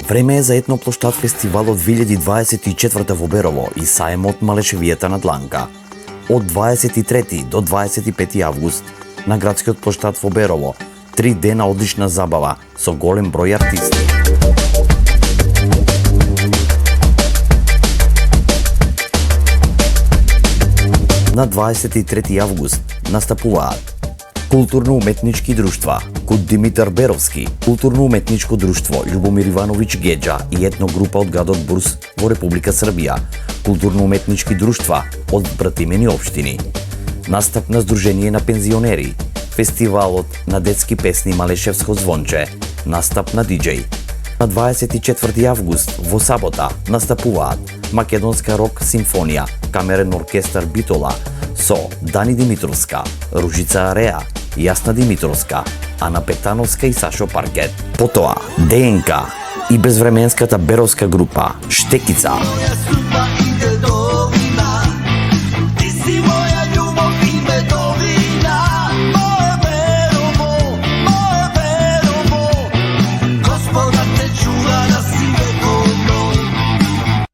Време е за етноплощад фестивалот 2024 во Берово и саемот Малешевијата на Дланка. Од 23 до 25 август на градскиот площад во Берово 3 дена одлична забава со голем број артисти. На 23 август настапуваат културно-уметнички друштва Куд Димитар Беровски, културно-уметничко друштво Љубомир Ивановиќ Геџа и етногрупа од градот Бурс во Република Србија, културно-уметнички друштва од братимени општини, настап на Сдружение на пензионери, фестивалот на детски песни Малешевско звонче, настап на диџеј. На 24 август во сабота настапуваат Македонска рок симфонија, камерен оркестар Битола со Дани Димитровска, Ружица Ареа, Јасна Димитровска, Ана Петановска и Сашо Паркет. Потоа ДНК и безвременската беровска група Штекица.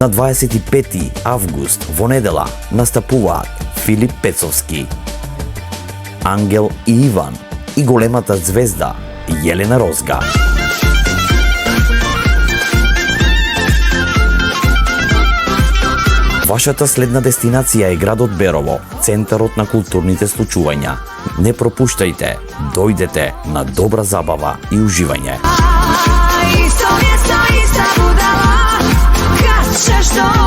На 25 август во недела настапуваат Филип Пецовски, Ангел и Иван и големата звезда Јелена Розга. Вашата следна дестинација е градот Берово, центарот на културните случувања. Не пропуштајте, дојдете на добра забава и уживање. Isto mjesto, ista budala, kad ćeš